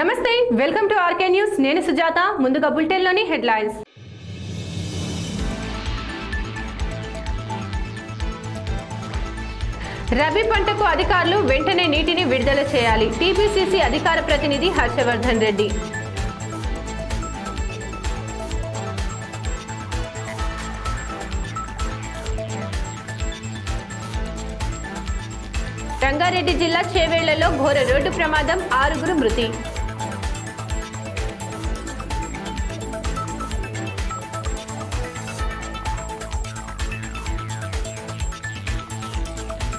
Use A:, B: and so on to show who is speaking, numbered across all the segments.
A: నమస్తే, welcome to RK news. నేను సుజాత. ముందుగా బులెటిన్లోని హెడ్లైన్స్. రబీ పంటకు అధికారులు వెంటనే నీటిని విడుదల చేయాలి. టీపీసీసీ అధికార ప్రతినిధి హర్షవర్ధన్ రెడ్డి. రంగారెడ్డి జిల్లా చేవేళ్లలో ఘోర రోడ్డు ప్రమాదం, 6 మృతి.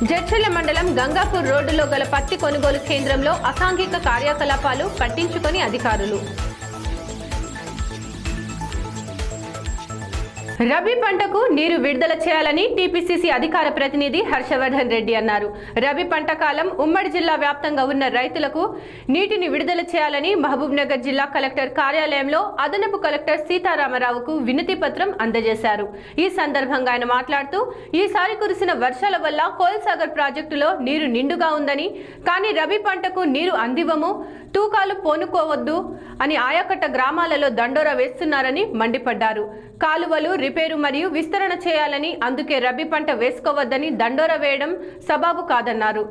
A: జడ్చర్ల మండలం గంగాపూర్ రోడ్డులో గల పత్తి కొనుగోలు కేంద్రంలో అసాంఘిక కార్యకలాపాలు పట్టించుకొని అధికారులు. రబీ పంటకు నీరు విడుదల చేయాలని టీపీసీసీ అధికార ప్రతినిధి హర్షవర్ధన్ రెడ్డి అన్నారు. రబీ పంట కాలం ఉమ్మడి జిల్లా వ్యాప్తంగా ఉన్న రైతులకు నీటిని విడుదల చేయాలని మహబూబ్నగర్ జిల్లా కలెక్టర్ కార్యాలయంలో అదనపు కలెక్టర్ సీతారామరావుకు వినతి పత్రం అందజేశారు. ఈ సందర్భంగా ఆయన మాట్లాడుతూ, ఈసారి కురిసిన వర్షాల వల్ల కోయిల్సాగర్ ప్రాజెక్టులో నీరు నిండుగా ఉందని, కానీ రబీ పంటకు నీరు అందివ్వము, తూకాలు పోనుకోవద్దు అని ఆయకట్ట గ్రామాలలో దండోరా వేస్తున్నారని మండిపడ్డారు. కాలువలు రిపేరు మరియు విస్తరణ చేయాలని, అందుకే రబీ పంట వేసుకోవద్దని దండోరా వేయడం సబాబు కాదన్నారు.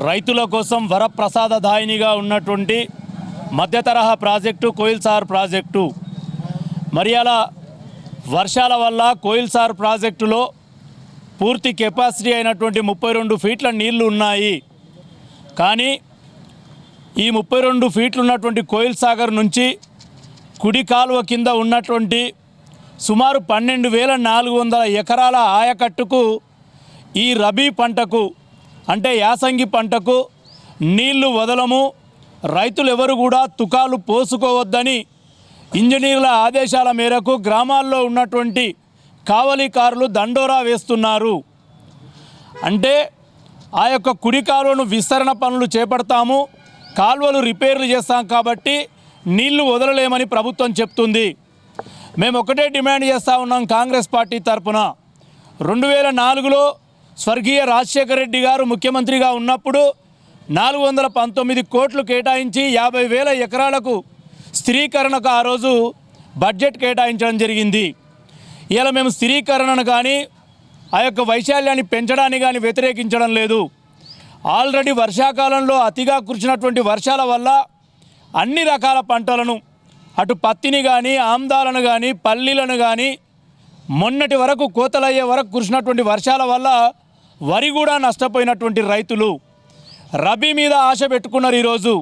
B: రైతుల కోసం వరప్రసాదదాయినిగా ఉన్నటువంటి మధ్య తరహా ప్రాజెక్టు కోయిల్సార్ ప్రాజెక్టు. మరి అలా వర్షాల వల్ల కోయిల్సార్ ప్రాజెక్టులో పూర్తి కెపాసిటీ అయినటువంటి 32 ఫీట్ల నీళ్లు ఉన్నాయి. కానీ ఈ 32 ఫీట్లు ఉన్నటువంటి కోయిల్సాగర్ నుంచి కుడి కాలువ కింద ఉన్నటువంటి సుమారు 12,400 ఎకరాల ఆయకట్టుకు ఈ రబీ పంటకు అంటే యాసంగి పంటకు నీళ్లు వదలము, రైతులు ఎవరు కూడా తుకాలు పోసుకోవద్దని ఇంజనీర్ల ఆదేశాల మేరకు గ్రామాల్లో ఉన్నటువంటి కావలికారులు దండోరా వేస్తున్నారు. అంటే ఆ యొక్క కుడి కాలువను విస్తరణ పనులు చేపడతాము, కాలువలు రిపేర్లు చేస్తాం కాబట్టి నీళ్లు వదలలేమని ప్రభుత్వం చెప్తుంది. మేము ఒకటే డిమాండ్ చేస్తూ ఉన్నాం కాంగ్రెస్ పార్టీ తరఫున. 2004లో స్వర్గీయ రాజశేఖర రెడ్డి గారు ముఖ్యమంత్రిగా ఉన్నప్పుడు 419 కోట్లు కేటాయించి 50,000 ఎకరాలకు స్థిరీకరణకు ఆ రోజు బడ్జెట్ కేటాయించడం జరిగింది. ఇలా మేము స్థిరీకరణను కానీ ఆ యొక్క వైశాల్యాన్ని పెంచడాన్ని కానీ వ్యతిరేకించడం లేదు. ఆల్రెడీ వర్షాకాలంలో అతిగా కురిసినటువంటి వర్షాల వల్ల అన్ని రకాల పంటలను, అటు పత్తిని కానీ, ఆమ్దాలను కానీ, పల్లీలను కానీ, మొన్నటి వరకు కోతలయ్యే వరకు కురిసినటువంటి వర్షాల వల్ల వరి కూడా నష్టపోయినటువంటి రైతులు రబీ మీద ఆశ పెట్టుకున్నారు ఈరోజు.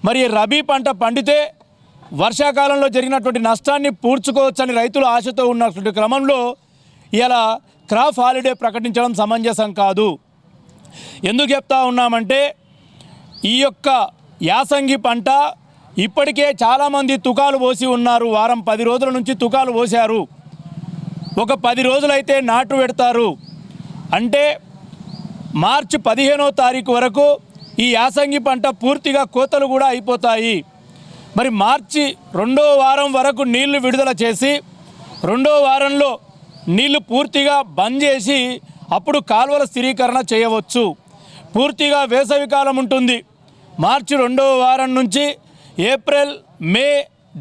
B: మరి రబీ పంట పండితే వర్షాకాలంలో జరిగినటువంటి నష్టాన్ని పూడ్చుకోవచ్చని రైతులు ఆశతో ఉన్నటువంటి క్రమంలో ఇలా క్రాప్ హాలిడే ప్రకటించడం సమంజసం కాదు. ఎందుకు చెప్తా ఉన్నామంటే, ఈ యొక్క యాసంగి పంట ఇప్పటికే చాలామంది తుకాలు పోసి ఉన్నారు. వారం 10 రోజుల నుంచి తుకాలు పోశారు. ఒక 10 రోజులైతే నాటు పెడతారు. అంటే మార్చి 15వ తారీఖు వరకు ఈ యాసంగి పంట పూర్తిగా కోతలు కూడా అయిపోతాయి. మరి మార్చి 2వ వారం వరకు నీళ్లు విడుదల చేసి 2వ వారంలో నీళ్లు పూర్తిగా బంద్ చేసి అప్పుడు కాలువల స్థిరీకరణ చేయవచ్చు. పూర్తిగా వేసవికాలం ఉంటుంది. మార్చి 2వ వారం నుంచి ఏప్రిల్, మే,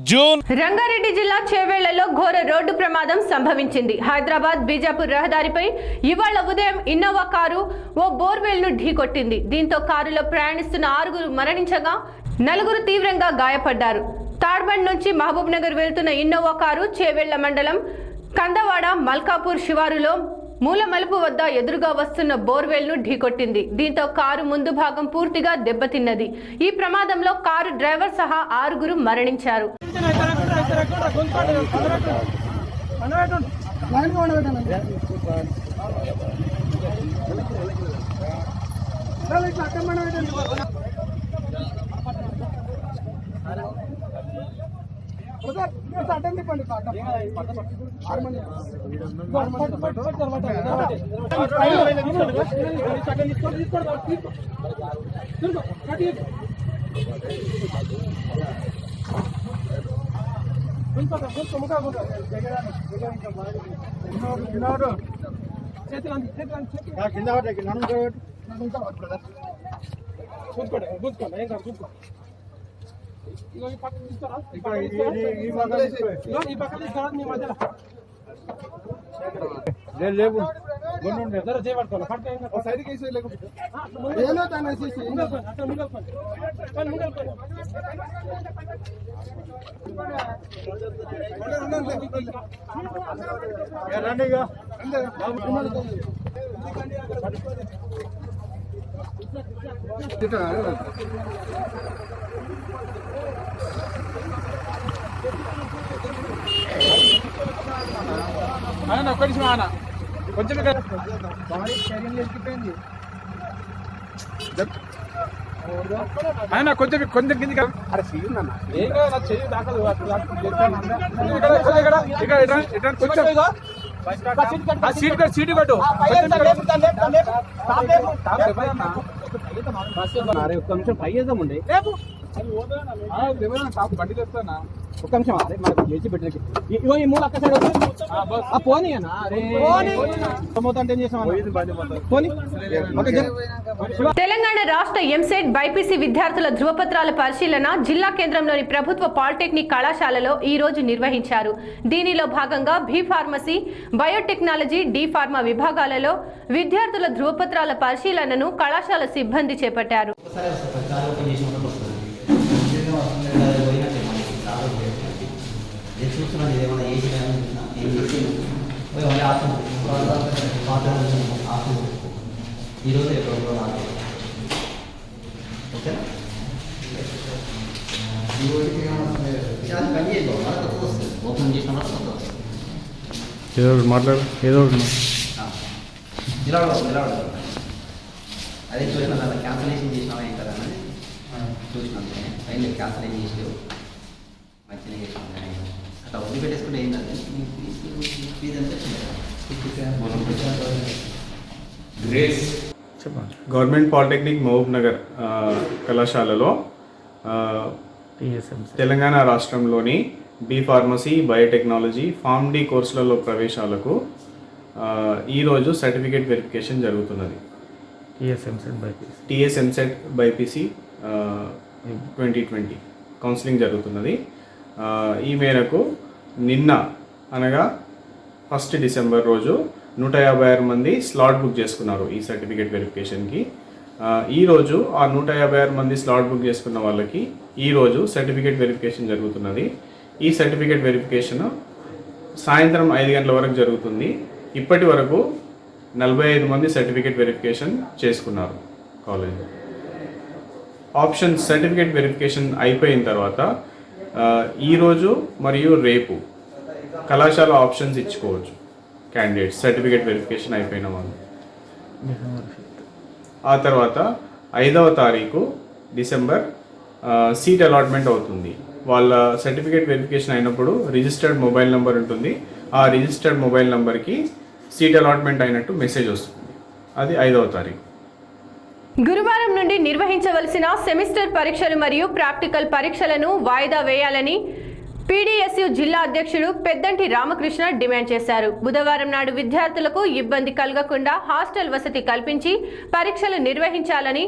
B: జూన్.
A: రంగారెడ్డి జిల్లా చేవేళ్లలో ఘోర రోడ్డు ప్రమాదం సంభవించింది. హైదరాబాద్ బీజాపూర్ రహదారిపై ఇవాళ ఉదయం ఇన్నోవా కారు ఓ బోర్వెల్ ను ఢీకొట్టింది. దీంతో కారులో ప్రయాణిస్తున్న 6 మరణించగా 4 తీవ్రంగా గాయపడ్డారు. తాడ్బండ్ నుంచి మహబూబ్ నగర్ వెళ్తున్న ఇన్నోవా కారు చేవేళ్ల మండలం కందవాడ మల్కాపూర్ శివారులో మూల మలుపు వద్ద ఎదురుగా వస్తున్న బోర్వెల్ ను ఢీకొట్టింది. దీంతో కారు ముందు భాగం పూర్తిగా దెబ్బతిన్నది. ఈ ప్రమాదంలో కారు డ్రైవర్ సహా 6 మరణించారు.
C: లేవు ఆయన ఒక్క నిమిషం ఆయన కొంచెం ఆయన కొంచెం కొంచెం కిందికి ఏం కాదు చెయ్యి దాఖలు సీటు కట్టు ఒక్క నిమిషం ట్రై చేద్దామండి బండి తెస్తానా ఒక్క నిమిషం అరే మనకు లేచి పెట్టడానికి ఇగో ఈ మూడు అక్క సైడ్ పోనీ అన్న ఏం చేసాం
A: తెలంగాణ రాష్ట్ర ఎంసెట్ బైపీసీ విద్యార్థుల ధృవపత్రాల పరిశీలన జిల్లా కేంద్రంలోని ప్రభుత్వ పాలిటెక్నిక్ కళాశాలలో ఈ రోజు నిర్వహించారు. దీనిలో భాగంగా B pharmacy, biotechnology, D pharma విభాగాలలో విద్యార్థుల ధృవపత్రాల పరిశీలనను కళాశాల సిబ్బంది చేపట్టారు.
C: ఏదో మాట్లాడు ఏదో
D: అదే చూసినా కదా క్యాన్సలేషన్ చేసినావా ఏం కదా అని చూసినాను. అయింది క్యాన్సలేషన్ చేసావు మంచిగా చేసినాను అట్లా వదిలి పెట్టేసుకుంటే ఏం కాదు. ఫీజు ఎంత
C: గవర్నమెంట్ పాలిటెక్నిక్ మహబూబ్ నగర్ కళాశాలలో తెలంగాణ రాష్ట్రంలోని B pharmacy, biotechnology, pharm D కోర్సులలో ప్రవేశాలకు ఈరోజు సర్టిఫికేట్ వెరిఫికేషన్ జరుగుతున్నది. టీఎస్ఎంసెట్ బైపీసీ 2020 కౌన్సిలింగ్ జరుగుతున్నది. ఈ మేరకు నిన్న అనగా 1 డిసెంబర్ రోజు 156 మంది స్లాట్ బుక్ చేసుకున్నారు ఈ సర్టిఫికేట్ వెరిఫికేషన్కి. ఈరోజు ఆ 156 మంది స్లాట్ బుక్ చేసుకున్న వాళ్ళకి ఈరోజు సర్టిఫికేట్ వెరిఫికేషన్ జరుగుతున్నది. ఈ సర్టిఫికేట్ వెరిఫికేషన్ సాయంత్రం 5 గంటల వరకు జరుగుతుంది. ఇప్పటి వరకు 45 మంది సర్టిఫికేట్ వెరిఫికేషన్ చేసుకున్నారు కాలేజ్. ఆప్షన్ సర్టిఫికేట్ వెరిఫికేషన్ అయిపోయిన తర్వాత ఈరోజు మరియు రేపు కళాశాల ఆప్షన్స్ ఇచ్చుకోవచ్చు క్యాండిడేట్స్ సర్టిఫికేట్ వెరిఫికేషన్ అయిపోయిన వాళ్ళు. ఆ తర్వాత 5వ తారీఖు డిసెంబర్ సీట్ అలాట్మెంట్ అవుతుంది. వాళ్ళ సర్టిఫికేట్ వెరిఫికేషన్ అయినప్పుడు రిజిస్టర్డ్ మొబైల్ నెంబర్ ఉంటుంది. ఆ రిజిస్టర్డ్ మొబైల్ నెంబర్కి సీట్ అలాట్మెంట్ అయినట్టు మెసేజ్ వస్తుంది. అది 5వ తారీఖు.
A: గురువారం నుండి నిర్వహించవలసిన సెమిస్టర్ పరీక్షలు మరియు ప్రాక్టికల్ పరీక్షలను వాయిదా వేయాలని పీడీఎస్యు జిల్లా అధ్యక్షుడు పెద్దంటి రామకృష్ణ డిమాండ్ చేశారు. బుధవారం నాడు విద్యార్థులకు ఇబ్బంది కలగకుండా హాస్టల్ వసతి కల్పించి పరీక్షలు నిర్వహించాలని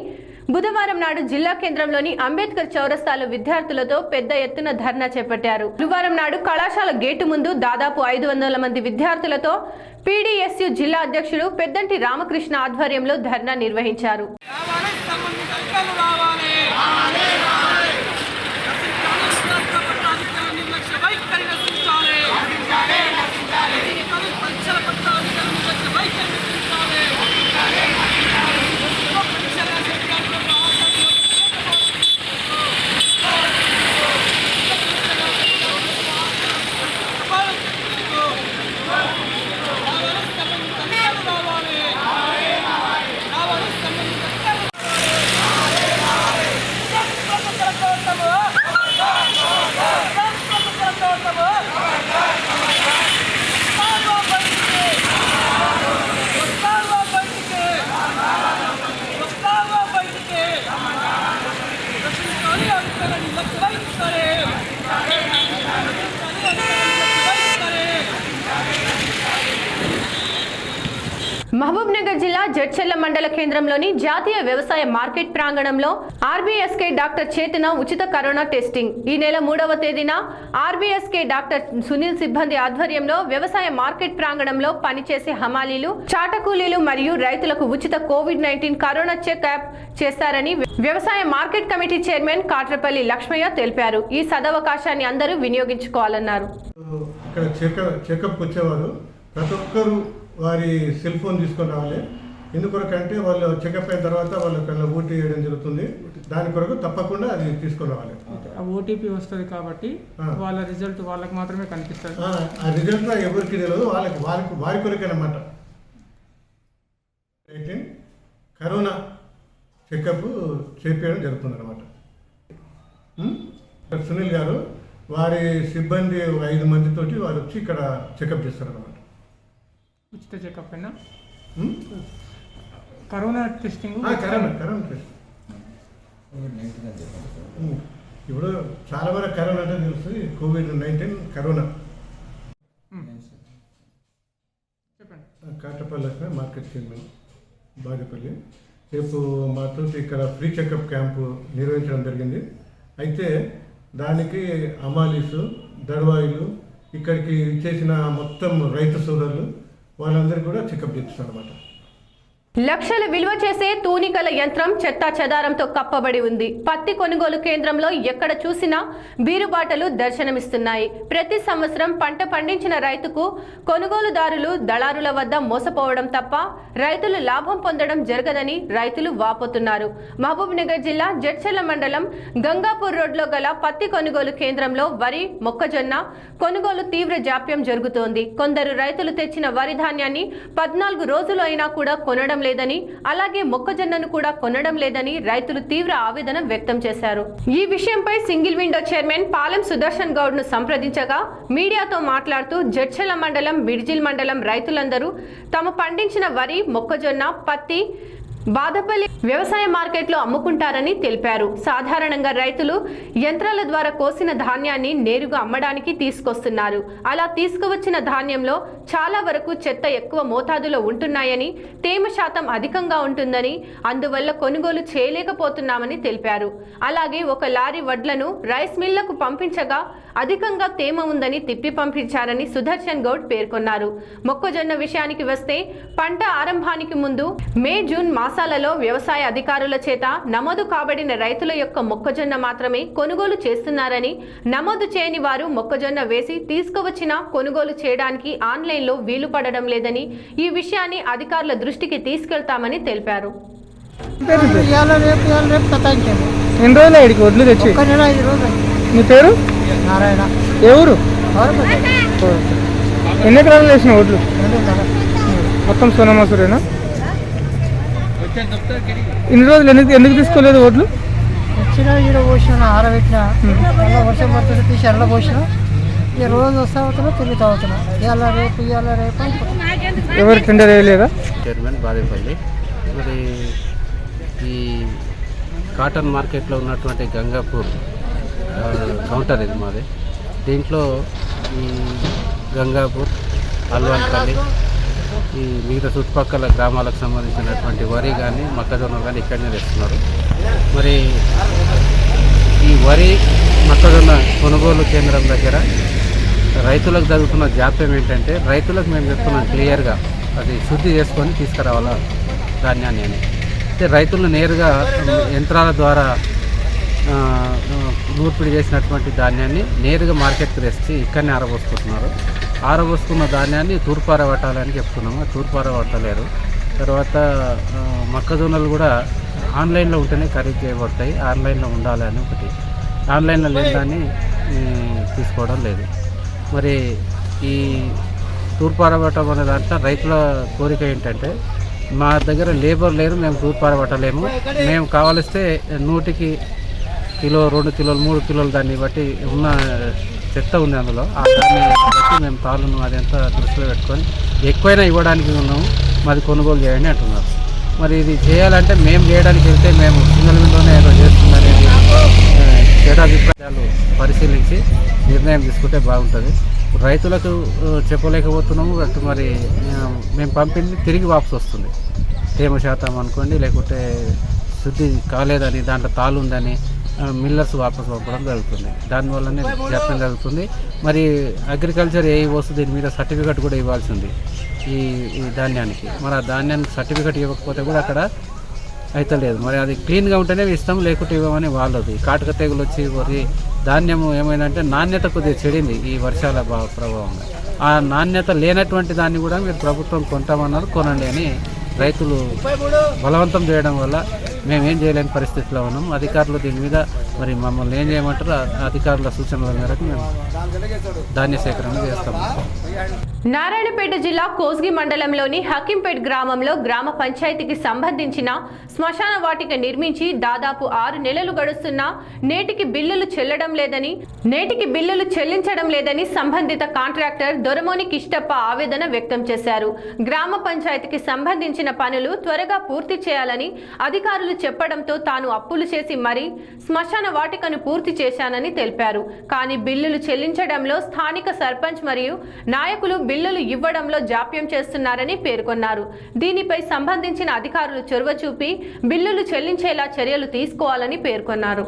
A: బుధవారం నాడు జిల్లా కేంద్రంలోని అంబేద్కర్ చౌరస్తాలో విద్యార్థులతో పెద్ద ఎత్తున ధర్నా చేపట్టారు. గురువారం నాడు కళాశాల గేటు ముందు దాదాపు 500 మంది విద్యార్థులతో పీడీఎస్యు జిల్లా అధ్యక్షుడు పెద్దంటి రామకృష్ణ ఆధ్వర్యంలో ధర్నా నిర్వహించారు. మహబూబ్ నగర్ జిల్లా జడ్చెర్ల మండల కేంద్రంలోని జాతీయ వ్యవసాయ మార్కెట్ ప్రాంగణంలో ఆర్బీఎస్కే డాక్టర్ చేతన ఉచిత కరోనా టెస్టింగ్ ఈ నెల 3వ తేదీన ఆర్బీఎస్కే డాక్టర్ సునీల్ సిబ్బంది ఆధ్వర్యంలో వ్యవసాయ మార్కెట్ ప్రాంగణంలో పనిచేసే హమాలీలు, చాటకూలీలు మరియు రైతులకు ఉచిత కోవిడ్-19 కరోనా చెకప్ చేస్తారని వ్యవసాయ market committee chairman Katrapalli Lakshmaiah తెలిపారు. ఈ సదవకాశాన్ని అందరూ వినియోగించుకోవాలన్నారు.
E: చెకప్ వచ్చేవారు ప్రతి ఒక్కరు వారి సెల్ ఫోన్ తీసుకొని రావాలి. ఎందుకొరకంటే వాళ్ళు చెకప్ అయిన తర్వాత వాళ్ళకి ఓటీ వేయడం జరుగుతుంది. దాని కొరకు తప్పకుండా అది తీసుకొని రావాలి.
F: ఓటీపీ వస్తుంది కాబట్టి వాళ్ళ రిజల్ట్ వాళ్ళకి మాత్రమే కనిపిస్తుంది.
E: ఆ రిజల్ట్ ఎవరికి తెలియదు, వారి కొరకే అన్నమాట. కరోనా చెకప్ చేపించడం జరుగుతుంది అన్నమాట. సునీల్ గారు వారి సిబ్బంది 5 మందితోటి వారు వచ్చి ఇక్కడ చెకప్ చేస్తారన్నమాట.
F: ఉచిత చెకప్ అయినా కరోనా టెస్టింగ్
E: కరోనా టెస్ట్ ఇప్పుడు చాలా వరకు కరోనా అంటే తెలుస్తుంది. COVID-19 corona. Katrapalli market chairman Bagepalli రేపు మాతో ఇక్కడ ఫ్రీ చెకప్ క్యాంపు నిర్వహించడం జరిగింది. అయితే దానికి అమాలీసు, దర్వాయిలు, ఇక్కడికి చేసిన మొత్తం రైతు సోదరులు వాళ్ళందరూ కూడా చెకప్ చేస్తున్నారు అన్నమాట.
A: లక్షల విలువ చేసే తూనికల యంత్రం చెత్తా చెదారంతో కప్పబడి ఉంది. పత్తి కొనుగోలు కేంద్రంలో ఎక్కడ చూసినా బీరుబాటలు దర్శనమిస్తున్నాయి. ప్రతి సంవత్సరం పంట పండించిన రైతుకు కొనుగోలుదారులు, దళారుల వద్ద మోసపోవడం తప్ప రైతులు లాభం పొందడం జరగదని రైతులు వాపోతున్నారు. మహబూబ్ నగర్ జిల్లా జడ్చెర్ల మండలం గంగాపూర్ రోడ్లో గల పత్తి కొనుగోలు కేంద్రంలో వరి, మొక్కజొన్న కొనుగోలు తీవ్ర జాప్యం జరుగుతోంది. కొందరు రైతులు తెచ్చిన వరి ధాన్యాన్ని 14 రోజులు అయినా కూడా కొనడం లేదని, అలాగే మొక్కజొన్నను కూడా కొనడం లేదని రైతులు తీవ్ర ఆవేదన వ్యక్తం చేశారు. ఈ విషయంపై single window chairman Palem Sudarshan Goud ను సంప్రదించగా మీడియాతో మాట్లాడుతూ జడ్చెర్ల మండలం, బిడ్జిల్ మండలం రైతులందరూ తమ పండించిన వరి, మొక్కజొన్న, పత్తి బాదపల్లి వ్యవసాయ మార్కెట్లో అమ్ముకుంటారని తెలిపారు. సాధారణంగా రైతులు యంత్రాల ద్వారా కోసిన ధాన్యాన్ని నేరుగా అమ్మడానికి తీసుకొస్తున్నారు. అలా తీసుకువచ్చిన ధాన్యంలో చాలా వరకు చెత్త ఎక్కువ మోతాదులో ఉంటున్నాయని, తేమ శాతం అధికంగా ఉంటుందని, అందువల్ల కొనుగోలు చేయలేకపోతున్నామని తెలిపారు. అలాగే ఒక లారీ వడ్లను రైస్ మిల్లకు పంపించగా అధికంగా తేమ ఉందని తిప్పి పంపించారని సుదర్శన్ గౌడ్ పేర్కొన్నారు. మొక్కజొన్న విషయానికి వస్తే పంట ఆరంభానికి ముందు మే, జూన్ మాసాలలో వ్యవసాయ అధికారుల చేత నమోదు కాబడిన రైతుల యొక్క మొక్కజొన్న మాత్రమే కొనుగోలు చేస్తున్నారని, నమోదు చేయని వారు మొక్కజొన్న వేసి తీసుకువచ్చిన కొనుగోలు చేయడానికి ఆన్లైన్లో వీలు పడడం లేదని, ఈ విషయాన్ని అధికారుల దృష్టికి తీసుకెళ్తామని తెలిపారు.
F: ఎన్ని రోజులు ఇక్కడికి వడ్లు తెచ్చి? మీ పేరు?
G: నారాయణ.
F: ఏ ఊరు? ఎన్ని ఎకరాలు వేసిన వడ్లు? మొత్తం సోనామాసూరేనా? ఇన్ని రోజులు ఎందుకు తీసుకోలేదు వడ్లు?
G: వచ్చిన ఈడ పోసిన ఆరబెట్టిన మళ్ళీ వర్షం పడుతుంది తీసి ఎర్ర పోసిన. ఈ రోజు వస్తా అవుతున్నా, తిరుగుతూ అవుతున్నా. ఇవాళ రేపు
F: ఎవరు టెండర్ వేయలేదా?
H: చైర్మన్ బాదేపల్లి. మరి ఈ కాటన్ మార్కెట్లో ఉన్నటువంటి గంగాపూర్ కౌంటర్ ఇది మాది. దీంట్లో ఈ గంగాపూర్, అల్వాన్పల్లి, ఈ మిగతా చుట్టుపక్కల గ్రామాలకు సంబంధించినటువంటి వరి కానీ, మొక్కజొన్న కానీ ఇక్కడనే తెస్తున్నారు. మరి ఈ వరి, మొక్కజొన్న కొనుగోలు కేంద్రం దగ్గర రైతులకు జరుగుతున్న జాప్యం ఏంటంటే, రైతులకు మేము చెప్తున్నాం క్లియర్గా అది శుద్ధి చేసుకొని తీసుకురావాలా ధాన్యాన్ని అని. అయితే రైతులు నేరుగా యంత్రాల ద్వారా నూర్పిడి చేసినటువంటి ధాన్యాన్ని నేరుగా మార్కెట్కి తెచ్చి ఇక్కడనే ఆరబోసుకుంటున్నారు. ఆరబోసుకున్న ధాన్యాన్ని తూర్పారబట్టాలని చెప్తున్నాము. తూర్పారబట్టలేరు. తర్వాత మొక్కజొన్నలు కూడా ఆన్లైన్లో ఉంటేనే ఖరీదు చేయబడతాయి. ఆన్లైన్లో ఉండాలి అని ఒకటి. ఆన్లైన్లో లేని దాన్ని తీసుకోవడం లేదు. మరి ఈ తూర్పారబట్టం అనే దాంట్లో రైతుల కోరిక ఏంటంటే, మా దగ్గర లేబర్ లేరు, మేము తూర్పారబట్టలేము, మేము కావలిస్తే 100కి కిలో, 2 కిలోలు, 3 కిలోలు దాన్ని బట్టి ఉన్న చెత్త ఉంది అందులో, ఆ దాన్ని బట్టి మేము తాళ్ళను అదంతా దృష్టిలో పెట్టుకొని ఎక్కువైనా ఇవ్వడానికి ఉన్నాము, మాది కొనుగోలు చేయండి అంటున్నారు. మరి ఇది చేయాలంటే మేము చేయడానికి వెళ్తే మేము సింగిల్ విండోనే ఏదో చేస్తుందనేది చెడు అభిప్రాయాలు పరిశీలించి నిర్ణయం తీసుకుంటే బాగుంటుంది. రైతులకు చెప్పలేకపోతున్నాము, అటు మరి మేము పంపింది తిరిగి వాపసు వస్తుంది. తేమ శాతం అనుకోండి, లేకుంటే శుద్ధి కాలేదని, దాంట్లో తాలు ఉందని మిల్లర్స్ వాపసు పంపడం జరుగుతుంది. దానివల్లనే జాప్యం జరుగుతుంది. మరి అగ్రికల్చర్ ఏ వస్తుంది దీని మీద సర్టిఫికేట్ కూడా ఇవ్వాల్సి ఉంది ఈ ధాన్యానికి. మరి ఆ ధాన్యానికి సర్టిఫికేట్ ఇవ్వకపోతే కూడా అక్కడ అయితే లేదు. మరి అది క్లీన్గా ఉంటేనే ఇస్తాం, లేకుంటే ఇవ్వమని వాళ్ళది. కాటుక తెగులు వచ్చి వరి ధాన్యం ఏమైందంటే నాణ్యత కొద్దిగా చెడింది ఈ వర్షాల ప్రభావంగా. ఆ నాణ్యత లేనటువంటి దాన్ని కూడా మీరు ప్రభుత్వం కొంటామన్నారు, కొనండి అని రైతులు బలవంతం చేయడం వల్ల మేమేం చేయలేని పరిస్థితిలో ఉన్నాం. అధికారులు దీని మీద మరి మమ్మల్ని ఏం చేయమంటారు, అధికారుల సూచనల మేరకు మేము ధాన్య సేకరణ చేస్తాము.
A: నారాయణపేట జిల్లా కోస్గి మండలంలోని హకీంపేట్ గ్రామంలో గ్రామ పంచాయతీకి సంబంధించిన శ్మశాన వాటిక నిర్మించి దాదాపు 6 నెలలు గడుస్తున్నా నేటికి బిల్లులు చెల్లించడం లేదని సంబంధిత కాంట్రాక్టర్ దొరమోని కిష్టప్ప ఆవేదన వ్యక్తం చేశారు. గ్రామ పంచాయతీకి సంబంధించిన పనులు త్వరగా పూర్తి చేయాలని అధికారులు చెప్పడంతో తాను అప్పులు చేసి మరీ శ్మశాన వాటికను పూర్తి చేశానని తెలిపారు. కానీ బిల్లులు చెల్లించడంలో స్థానిక సర్పంచ్ మరియు నాయకులు బిల్లులు ఇవ్వడంలో జాప్యం చేస్తున్నారని పేర్కొన్నారు. దీనిపై సంబంధించిన అధికారులు చొరవ చూపి బిల్లులు చెల్లించేలా చర్యలు తీసుకోవాలని పేర్కొన్నారు.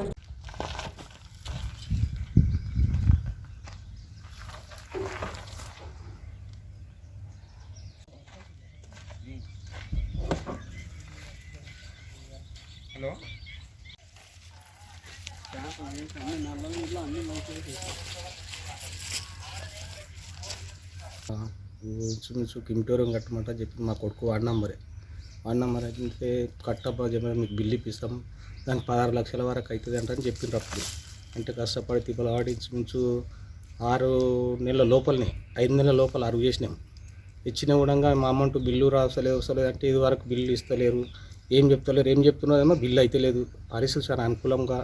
I: ఇంచుమించు కిమిటోరం కట్టమంట చెప్పి మా కొడుకు వార్డ్ నెంబర్ అయితే కట్టబ్బా చెప్పి మీకు బిల్లు ఇప్పిస్తాం, దానికి 16 లక్షల వరకు అవుతుంది అంటని చెప్పిండ్రు. అప్పుడు అంటే కష్టపడి తిప్పలు ఆడి ఇంచుమించు 6 నెలల లోపలనే 5 నెలల లోపల అరువు చేసినాం. ఇచ్చిన కూడా మా అమౌంట్ బిల్లు వస్తలేదు అంటే ఇది వరకు బిల్లు ఇస్తలేరు, ఏం చెప్తున్నారేమో బిల్లు అయితే లేదు. పరిస్థితి చాలా అనుకూలంగా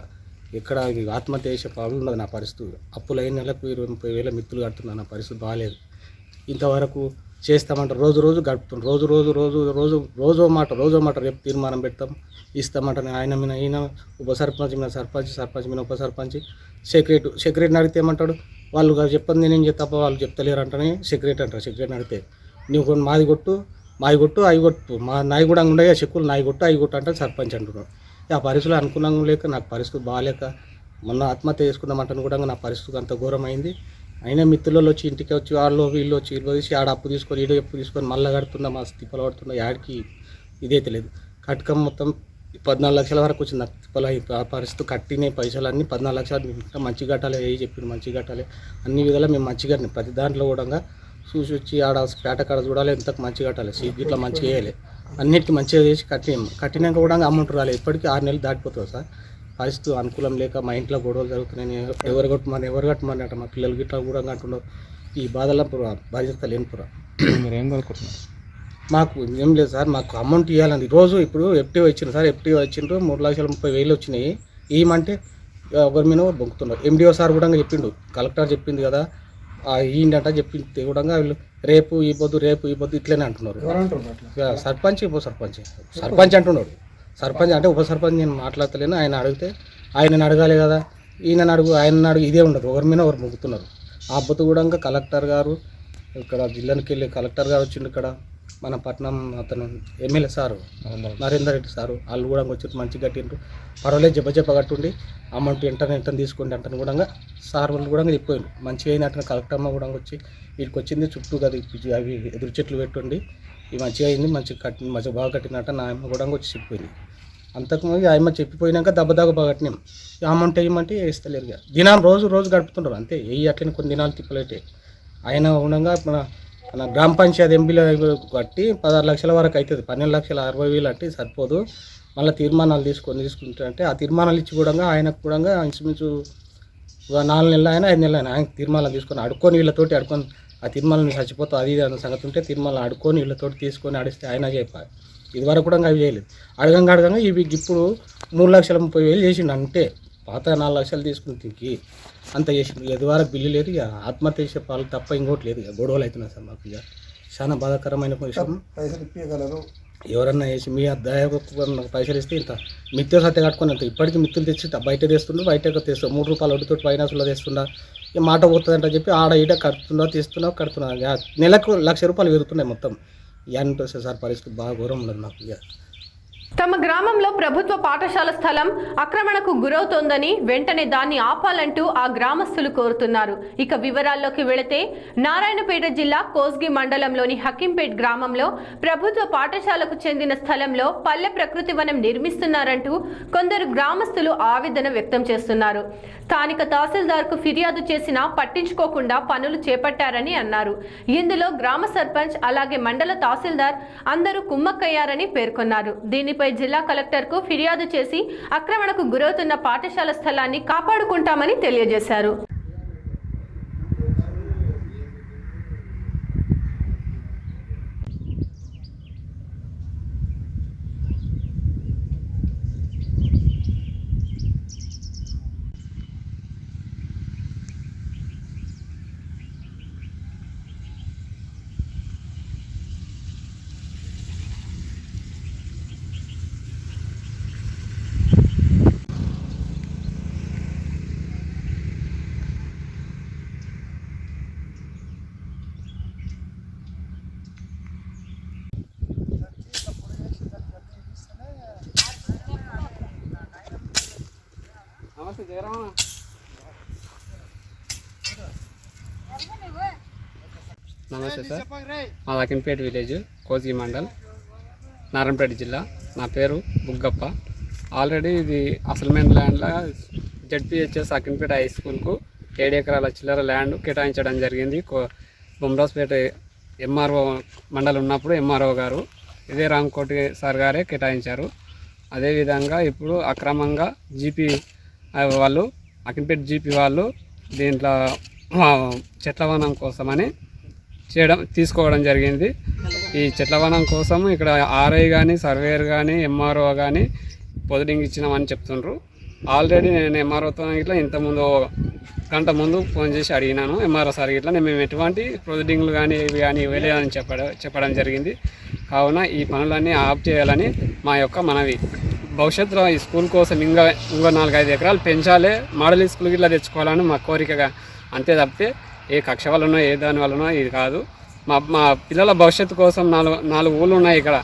I: ఎక్కడ ఆత్మహత్య చేసే ప్రాబ్లం ఉన్నది నా పరిస్థితి. అప్పులు 5 నెలలకు 20,000 మిత్తులు కడుతున్నాను, నా పరిస్థితి బాగాలేదు. ఇంతవరకు చేస్తామంటారు, రోజు గడుపుతాం, రోజో మాట రేపు తీర్మానం పెడతాం ఇస్తామంటారు. ఆయన మీద ఈయన ఉప సర్పంచ్ మీద సర్పంచ్ మీద ఉప సర్పంచ్ సెక్రటరీని అడిగితే ఏమంటాడు, వాళ్ళు చెప్పండి నేనేం చెప్తా వాళ్ళు చెప్తలేరు అంటనే సెక్రటరీ అంటారు. సెక్రటరీని అడిగితే నువ్వు మాది కొట్టు అవి కొట్టు, మా నాయి కూడా ఉండగా చెక్కులు నాయి కొట్టు అవి కొట్టు అంటే సర్పంచ్ అంటున్నాడు. ఆ పరిస్థితులు అనుకూలంగా లేక నాకు పరిస్థితి బాగాలేక మొన్న ఆత్మహత్య చేసుకుందామంటాను కూడా నా పరిస్థితి అంత ఘోరమైంది. అయినా మిత్రులలో వచ్చి ఇంటికి వచ్చి వాళ్ళు వీళ్ళు వచ్చి తీసి ఆడ అప్పు తీసుకొని ఈడ అప్పు తీసుకొని మళ్ళీ కడుతున్నా, మా తిప్పలు పడుతున్నా, యాడికి ఇదైతే లేదు. కట్టకం మొత్తం 14 లక్షల వరకు వచ్చింది నాకు తిప్పలు. ఆ పరిస్థితి కట్టిన పైసలు అన్నీ 14 లక్షలు మంచిగా కట్టాలి, ఏ చెప్పింది మంచిగా కట్టాలి, అన్ని విధాలు మేము మంచిగా కట్టినాం. ప్రతి దాంట్లో కూడా చూసి వచ్చి ఆడ పేట కాడ చూడాలి, ఎంత మంచిగా కట్టాలి, సీట్ ఇట్లా మంచిగా వేయాలి, అన్నిటికీ మంచిగా చేసి కట్టినాక కూడా అమౌంట్ రాలేదు. ఇప్పటికీ 6 నెలలు దాటిపోతుంది సార్. పరిస్థితి అనుకూలం లేక మా ఇంట్లో గొడవలు జరుగుతున్నాయి. ఎవరు కట్టమని అంటే మా పిల్లలు గిట్లా కూడా అంటున్నారు. ఈ బాధల బాధ్యత లేనిపురా
F: మీరు ఏం కోరుకుంటున్నారు?
I: మాకు ఏం లేదు సార్, మాకు అమౌంట్ ఇవ్వాలని రోజు ఇప్పుడు ఎఫ్టీఓ ఇచ్చిండ్రు సార్. ఎఫ్టీఓ ఇచ్చిండ్రు 3,30,000 వచ్చినాయి. ఏమంటే ఒకరి మీద బొంకుతున్నారు. ఎండిఓ సార్ కూడా చెప్పిండు, కలెక్టర్ చెప్పింది కదా ఈయంట చెప్పింది కూడా వీళ్ళు రేపు ఇవ్వద్దు ఇట్లనే అంటున్నారు. సర్పంచ్ అంటున్నాడు. సర్పంచ్ అంటే ఉప సర్పంచ్ నేను మాట్లాడతలేను. ఆయన అడిగితే ఆయనను అడగాలి కదా, ఆయన అడుగు ఇదే ఉండదు, ఒకరి మీద ఒకరు మొక్కుతున్నారు. ఆ అబ్బతో కూడా కలెక్టర్ గారు ఇక్కడ జిల్లానికి వెళ్ళి కలెక్టర్ గారు వచ్చిండు. ఇక్కడ మన పట్నం అతను MLA sir Narender Reddy sir వాళ్ళు కూడా వచ్చి మంచిగా కట్టిండ్రు. పర్వాలేదు జబ్బ కట్టుండి అమౌంట్ ఎంటనే తీసుకోండి అంటాను కూడా సార్ వాళ్ళు కూడా చెప్పిపోయిండు. మంచిగా అయింది అంటే కలెక్టర్ అమ్మ కూడా వచ్చి వీటికి వచ్చింది చుట్టూ కదా అవి ఎదురు చెట్లు పెట్టుండి ఇవి మంచిగా అయింది, మంచిగా బాగా కట్టినట్ట నా అమ్మ కూడా వచ్చి చెప్పిపోయింది. అంతకుముందు ఆయమ్మ చెప్పిపోయినాక దెబ్బ బాగా కట్టినాం. అమౌంట్ వేయమంటే వేస్తలేరు. దినాలు రోజు గడుపుతుంటారు అంతే. అట్లనే కొన్ని దినాలు తిప్పలేటే ఆయన ఉండగా మన గ్రామ పంచాయతీ ఎంపీలు కట్టి 16 లక్షల వరకు అవుతుంది. 12,60,000 అంటే సరిపోదు. మళ్ళీ తీర్మానాలు తీసుకుంటే ఆ తీర్మానాలు ఇచ్చి కూడా ఆయనకు కూడా ఇంచుమించు 4 నెలలు అయినా 5 నెలలు అయినా ఆయన తీర్మానాలు తీసుకొని అడుక్కొని వీళ్ళతోటి ఆ తీర్మానాలు చచ్చిపోతా అది అన్న సంగతి ఉంటే తీర్మానాలు అడుక్కొని వీళ్ళతోటి తీసుకొని అడిస్తే ఆయన చెప్పాలి. ఇదివరకు కూడా అవి చేయలేదు. అడగంగా ఇవి ఇప్పుడు 3,30,000 చేసిండు. అంటే పాత 4 లక్షలు తీసుకుని తిరిగి అంత చేసిండు. ఎదువరకు బిల్లు లేదు. ఇక ఆత్మహత్య చేసే పాలు తప్ప ఇంకోటి లేదు. ఇక గొడవలు అవుతున్నాయి సార్. మాకు ఇక చాలా బాధాకరమైన విషయం. ఎవరన్నా వేసి మీ దయకు పైసలు ఇస్తే ఇంత మిత్తులు సత్య కట్టుకొని అంత ఇప్పటికీ మిత్తులు తెచ్చి బయట తెస్తుండ్రు, బయట తెస్తాం 3 రూపాయలు వడ్డీతో ఫైనాన్స్లో తెస్తుండా, ఈ మాట పోతుందంట చెప్పి ఆడ ఈడ కడుతున్నా నెలకు 1,00,000 రూపాయలు పెరుగుతున్నాయి మొత్తం. ఇవన్నీ సార్ పరిస్థితి బాగా ఘోరం ఉన్నది నాకు. ఇక
A: తమ గ్రామంలో ప్రభుత్వ పాఠశాల స్థలం ఆక్రమణకు గురవుతోందని వెంటనే దాన్ని ఆపాలంటూ ఆ గ్రామస్తులు కోరుతున్నారు. ఇక వివరాల్లోకి వెళితే నారాయణపేట జిల్లా కోస్గి మండలంలోని హకీంపేట్ గ్రామంలో ప్రభుత్వ పాఠశాలకు చెందిన స్థలంలో పల్లె ప్రకృతి వనం నిర్మిస్తున్నారంటూ కొందరు గ్రామస్తులు ఆవేదన వ్యక్తం చేస్తున్నారు. స్థానిక తహసీల్దార్కు ఫిర్యాదు చేసినా పట్టించుకోకుండా పనులు చేపట్టారని అన్నారు. ఇందులో గ్రామ సర్పంచ్ అలాగే మండల తహసీల్దార్ అందరూ కుమ్మక్కయ్యారని పేర్కొన్నారు. దీనిపై జిల్లా కలెక్టర్కు ఫిర్యాదు చేసి ఆక్రమణకు గురవుతున్న పాఠశాల స్థలాన్ని కాపాడుకుంటామని తెలియజేశారు.
J: నమస్తే సార్, మా హకీంపేట్ విలేజ్ కోస్గి మండల్ నారాయణపేట జిల్లా. నా పేరు బుగ్గప్ప. ఆల్రెడీ ఇది అసల్మెంట్ ల్యాండ్లో జెడ్పీహెచ్ఎస్ హకీంపేట హై స్కూల్కు 7 ఎకరాల చిల్లర ల్యాండ్ కేటాయించడం జరిగింది. బొమ్రాజ్పేట ఎంఆర్ఓ మండలి ఉన్నప్పుడు ఎంఆర్ఓ గారు ఇదే రాంకోటి సార్ గారే కేటాయించారు. అదేవిధంగా ఇప్పుడు అక్రమంగా జీపీ వాళ్ళు హకీంపేట జీపీ వాళ్ళు దీంట్లో చెట్లవనం కోసమని తీసుకోవడం జరిగింది. ఈ చెట్లవనం కోసం ఇక్కడ ఆర్ఐ కానీ సర్వేయర్ కానీ ఎంఆర్ఓ కానీ పొజిటింగ్ ఇచ్చినామని చెప్తుండ్రు. ఆల్రెడీ నేను ఎంఆర్ఓతో ఇట్లా ఇంతకుముందు గంట ముందు ఫోన్ చేసి అడిగినాను. ఎంఆర్ఓ సార్ ఇట్లా మేము ఎటువంటి ప్రొసీడింగ్లు కానీ ఇవి కానీ ఇవ్వలేదని చెప్పడం జరిగింది. కావున ఈ పనులన్నీ ఆఫ్ చేయాలని మా యొక్క మనవి. భవిష్యత్తులో ఈ స్కూల్ కోసం ఇంకో 4-5 ఎకరాలు పెంచాలి, మోడల్ స్కూల్కి ఇట్లా తెచ్చుకోవాలని మా కోరికగా. అంతే తప్పితే ఏ కక్ష వల్లనో ఏ దాని వల్లనో ఇది కాదు. మా పిల్లల భవిష్యత్తు కోసం 4 ఊళ్ళు ఉన్నాయి ఇక్కడ.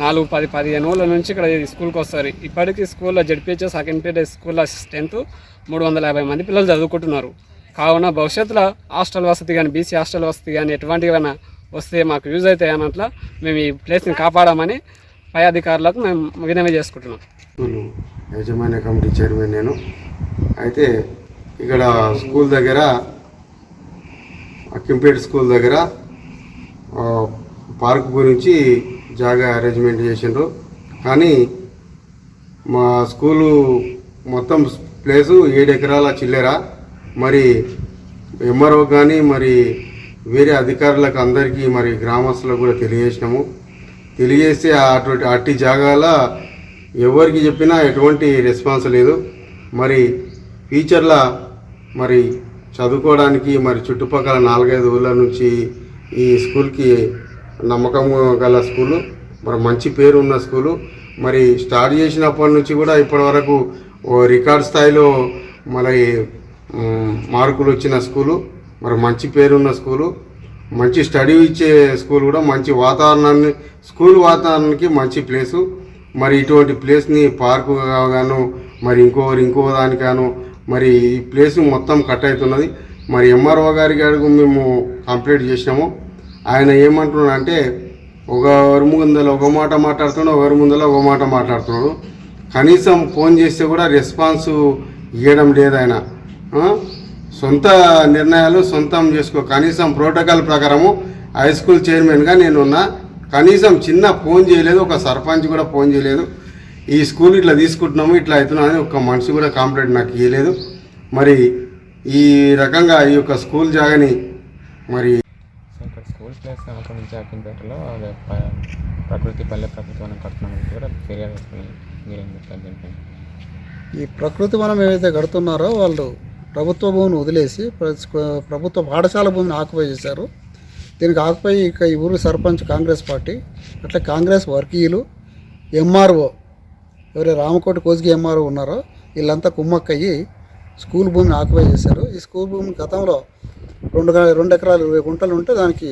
J: 4-10-15 ఊళ్ళ నుంచి ఇక్కడ స్కూల్కి వస్తారు. ఇప్పటికీ స్కూల్లో జెడ్పీహెచ్ఎస్ హకీంపేట స్కూల్లో స్ట్రెంత్ 350 మంది పిల్లలు చదువుకుంటున్నారు. కావున భవిష్యత్తులో హాస్టల్ వసతి కానీ బీసీ హాస్టల్ వసతి కానీ ఎటువంటివైనా వస్తే మాకు యూజ్ అవుతాయి అన్నట్ల మేము ఈ ప్లేస్ని కాపాడామని పై అధికారులకు మేము వినవి చేసుకుంటున్నాం.
K: యాజమాన్య కమిటీ చైర్మన్ నేను. అయితే ఇక్కడ స్కూల్ దగ్గర హకీంపేట స్కూల్ దగ్గర పార్క్ గురించి జాగా అరేంజ్మెంట్ చేసిండ్రు. కానీ మా స్కూలు మొత్తం ప్లేసు 7 ఎకరాల చిల్లర. మరి ఎంఆర్ఓ కానీ మరి వేరే అధికారులకు అందరికీ మరి గ్రామస్తులకు కూడా తెలియజేసినాము. తెలియజేస్తే అట్టి జాగాల ఎవరికి చెప్పినా ఎటువంటి రెస్పాన్స్ లేదు. మరి ఫ్యూచర్లో మరి చదువుకోవడానికి మరి చుట్టుపక్కల 4-5 ఊళ్ళ నుంచి ఈ స్కూల్కి నమ్మకం గల స్కూలు, మరి మంచి పేరు ఉన్న స్కూలు. మరి స్టార్ట్ చేసినప్పటి నుంచి కూడా ఇప్పటి వరకు రికార్డ్ స్థాయిలో మరి మార్కులు వచ్చిన స్కూలు, మరి మంచి పేరున్న స్కూలు, మంచి స్టడీ ఇచ్చే స్కూల్ కూడా, మంచి వాతావరణాన్ని స్కూల్ వాతావరణానికి మంచి ప్లేసు. మరి ఇటువంటి ప్లేస్ని పార్కు గాను మరి ఇంకో దానికాను మరి ఈ ప్లేసు మొత్తం కట్ అవుతున్నది. మరి ఎంఆర్ఓ గారికి అడుగు మేము కంప్లీట్ చేసినాము. ఆయన ఏమంటున్నాడు అంటే ఒకరి ముందర ఒక మాట మాట్లాడుతున్నాడు, ఒకరి ముందర ఒక మాట మాట్లాడుతున్నాడు. కనీసం ఫోన్ చేస్తే కూడా రెస్పాన్స్ ఇవ్వడం లేదు. ఆయన సొంత నిర్ణయాలు సొంతం చేసుకో. కనీసం ప్రోటోకాల్ ప్రకారము హై స్కూల్ చైర్మన్గా నేనున్నా. కనీసం చిన్న ఫోన్ చేయలేదు, ఒక సర్పంచ్ కూడా ఫోన్ చేయలేదు. ఈ స్కూల్ ఇట్లా తీసుకుంటున్నాము, ఇట్లా అవుతున్నాం అని ఒక మనిషి కూడా కంప్లైంట్ నాకు ఇవ్వలేదు. మరి ఈ రకంగా ఈ యొక్క స్కూల్ జాగాని మరి
L: ఇక్కడ స్కూల్ ప్లేస్ ఆక్రమించి హకీంపేటలో ప్రకృతి పల్లె ప్రకృతి వనం కడుతున్నామని కూడా ఫిర్యాదు వస్తుంది. మీరేం చెప్తారు దీనిపై?
M: ఈ ప్రకృతి వనం ఏవైతే కడుతున్నారో వాళ్ళు ప్రభుత్వ భూమిని వదిలేసి ప్రభుత్వ పాఠశాల భూమిని ఆక్యుపై చేశారు. దీనికి ఆకుపోయి ఇక ఈ ఊరు సర్పంచ్ కాంగ్రెస్ పార్టీ, అట్లా కాంగ్రెస్ వర్గీయులు, ఎంఆర్ఓ ఎవరైతే రామకోటి కోసిగి ఎంఆర్ఓ ఉన్నారో వీళ్ళంతా కుమ్మక్కయ్యి స్కూల్ భూమిని ఆక్యుపై చేశారు. ఈ స్కూల్ భూమి గతంలో 2 ఎకరాలు 20 గుంటలు ఉంటే దానికి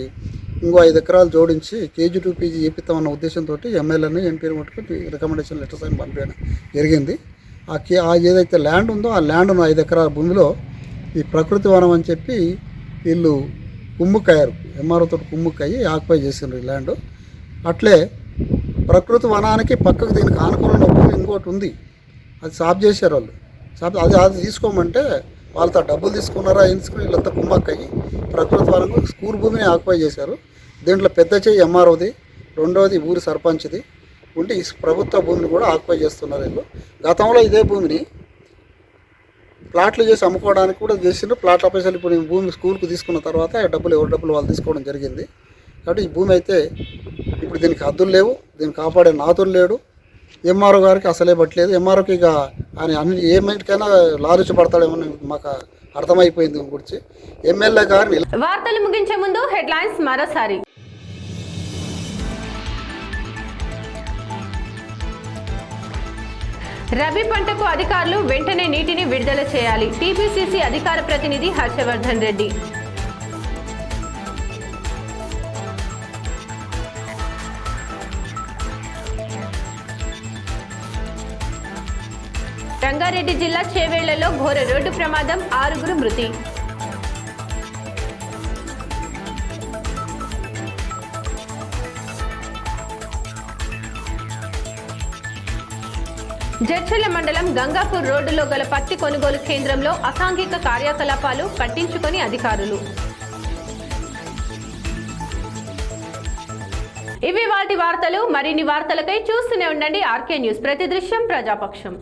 M: ఇంకో 5 ఎకరాలు జోడించి KG2 PG చేపిస్తామన్న ఉద్దేశంతో ఎమ్మెల్యేని ఎంపీని మట్టుకు రికమెండేషన్ లెటర్స్ అని పంపించడం జరిగింది. ఆ ఏదైతే ల్యాండ్ ఉందో ఆ ల్యాండ్ను 5 ఎకరాల భూమిలో ఈ ప్రకృతి వనం అని చెప్పి వీళ్ళు కుమ్ముక్కయ్యారు, ఎంఆర్ఓతో కుమ్ముక్కయ్యి ఆక్యుపై చేసిండ్రు ఈ ల్యాండ్. అట్లే ప్రకృతి వనానికి పక్కకు దీనికి ఆనుకున్న భూమి ఇంకోటి ఉంది, అది సాఫ్ చేశారు వాళ్ళు. అది తీసుకోమంటే వాళ్ళతో డబ్బులు తీసుకున్నారా తీసుకుని వీళ్ళంతా కుమ్మక్కయ్యి ప్రకృతి వనంలో స్కూల్ భూమిని ఆక్యుపై చేశారు. దీంట్లో పెద్ద చెయ్యి ఎంఆర్ఓది, రెండవది ఊరి సర్పంచ్ది ఉంటే ఈ ప్రభుత్వ భూమిని కూడా ఆక్యుపై చేస్తున్నారు వీళ్ళు. గతంలో ఇదే భూమిని ప్లాట్లు చేసి అమ్ముకోవడానికి కూడా చేసిండ్రు. ప్లాట్ల పైసలు ఇప్పుడు ఈ భూమి స్కూల్కు తీసుకున్న తర్వాత ఎవరి డబ్బులు వాళ్ళు తీసుకోవడం జరిగింది. కాబట్టి ఈ భూమి అయితే ఇప్పుడు దీనికి హద్దులు లేవు, దీన్ని కాపాడే నాతులు లేడు. ఎంఆర్ఓ గారికి అసలే పట్టలేదు. ఎంఆర్ఓకి ఇక ఆయన అన్ని ఏమిటికైనా లాలుచి పడతాడేమో మాకు అర్థమైపోయింది గురించి. ఎమ్మెల్యే గారిని
A: వార్తలు ముగించే ముందు హెడ్లైన్స్ మరోసారి. రబీ పంటకు అధికారులు వెంటనే నీటిని విడుదల చేయాలి. టీపీసీసీ అధికార ప్రతినిధి హర్షవర్ధన్ రెడ్డి. రంగారెడ్డి జిల్లా చేవేళ్లలో ఘోర రోడ్డు ప్రమాదం, 6 మృతి. జడ్చర్ల మండలం గంగాపూర్ రోడ్డులో గల పత్తి కొనుగోలు కేంద్రంలో అసాంఘిక కార్యకలాపాలు, పట్టించుకొని అధికారులు. ఇవి వాటి వార్తలు. మరిన్ని వార్తలకై చూస్తూనే ఉండండి ఆర్కే న్యూస్. ప్రతి దృశ్యం ప్రజాపక్షం.